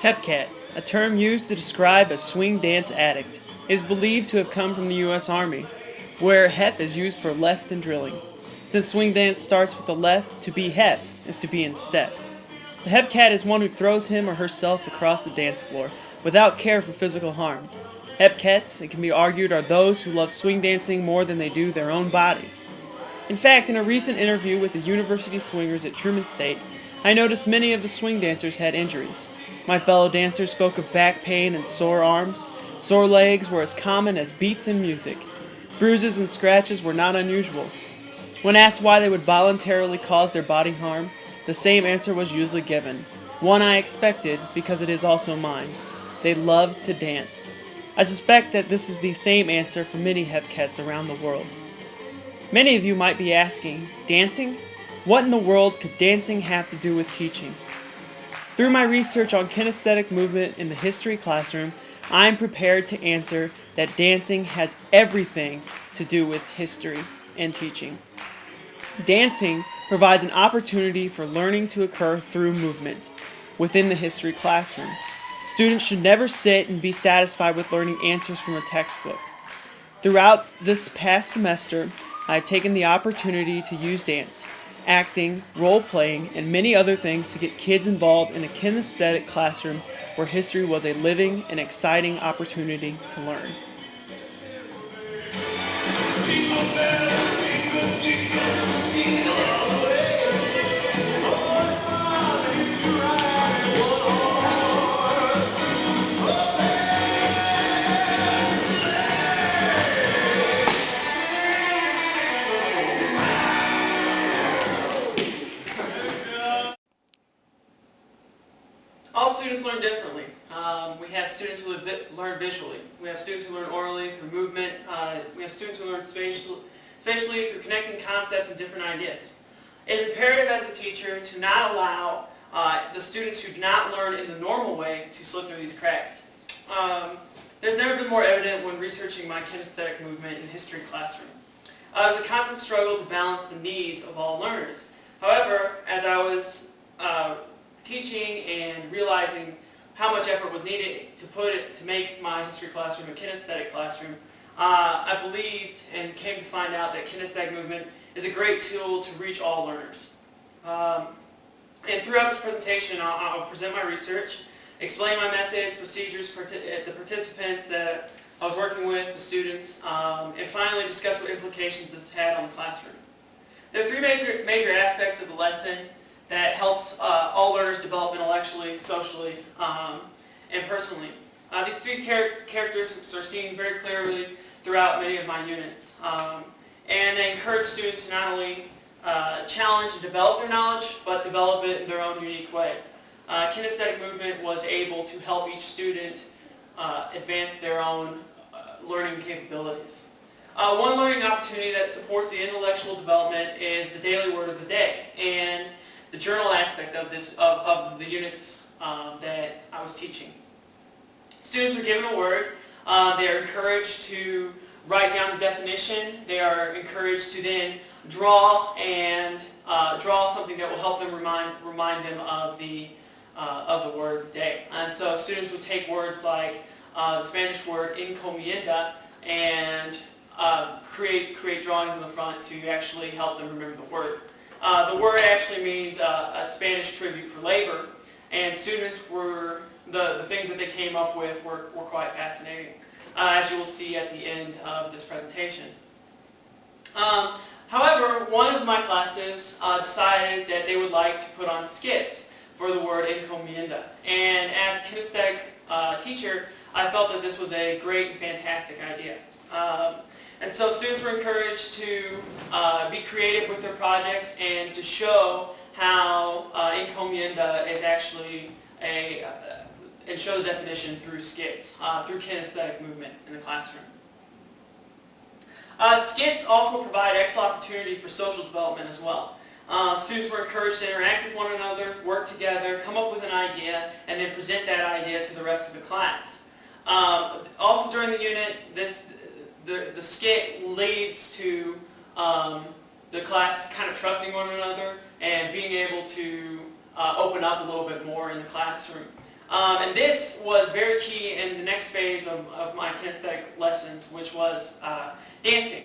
Hepcat, a term used to describe a swing dance addict, is believed to have come from the U.S. Army, where hep is used for left and drilling. Since swing dance starts with the left, to be hep is to be in step. The hepcat is one who throws him or herself across the dance floor without care for physical harm. Hepcats, it can be argued, are those who love swing dancing more than they do their own bodies. In fact, in a recent interview with the university swingers at Truman State, I noticed many of the swing dancers had injuries. My fellow dancers spoke of back pain and sore arms. Sore legs were as common as beats in music. Bruises and scratches were not unusual. When asked why they would voluntarily cause their body harm, the same answer was usually given. One I expected, because it is also mine. They love to dance. I suspect that this is the same answer for many hepcats around the world. Many of you might be asking, dancing? What in the world could dancing have to do with teaching? Through my research on kinesthetic movement in the history classroom, I am prepared to answer that dancing has everything to do with history and teaching. Dancing provides an opportunity for learning to occur through movement within the history classroom. Students should never sit and be satisfied with learning answers from a textbook. Throughout this past semester, I have taken the opportunity to use dance, acting, role-playing, and many other things to get kids involved in a kinesthetic classroom where history was a living and exciting opportunity to learn. All students learn differently. We have students who learn visually. We have students who learn orally through movement. We have students who learn spatially through connecting concepts and different ideas. It's imperative as a teacher to not allow the students who do not learn in the normal way to slip through these cracks. There's never been more evident when researching my kinesthetic movement in history classroom. There's a constant struggle to balance the needs of all learners. However, as I was teaching and realizing how much effort was needed to make my history classroom a kinesthetic classroom, I believed and came to find out that kinesthetic movement is a great tool to reach all learners. And throughout this presentation, I'll present my research, explain my methods, procedures, the participants that I was working with, the students, and finally discuss what implications this had on the classroom. There are three major aspects of the lesson that helps all learners develop intellectually, socially, and personally. These three characteristics are seen very clearly throughout many of my units. And they encourage students to not only challenge and develop their knowledge, but develop it in their own unique way. Kinesthetic movement was able to help each student advance their own learning capabilities. One learning opportunity that supports the intellectual development is the daily word of the day, and the journal aspect of the units that I was teaching. Students are given a word. They are encouraged to write down the definition. They are encouraged to then draw something that will help them remind them of the word of the day. And so students would take words like the Spanish word encomienda and create drawings on the front to actually help them remember the word. The word actually means a Spanish tribute for labor, and students the things that they came up with were quite fascinating, as you will see at the end of this presentation. However, one of my classes decided that they would like to put on skits for the word encomienda, and as a kinesthetic teacher, I felt that this was a great and fantastic idea. And so students were encouraged to be creative with their projects and to show how encomienda is actually and show the definition through skits, through kinesthetic movement in the classroom. Skits also provide excellent opportunity for social development as well. Students were encouraged to interact with one another, work together, come up with an idea, and then present that idea to the rest of the class. Also during the unit, the skit leads to the class kind of trusting one another and being able to open up a little bit more in the classroom. And this was very key in the next phase of my kinesthetic lessons, which was dancing.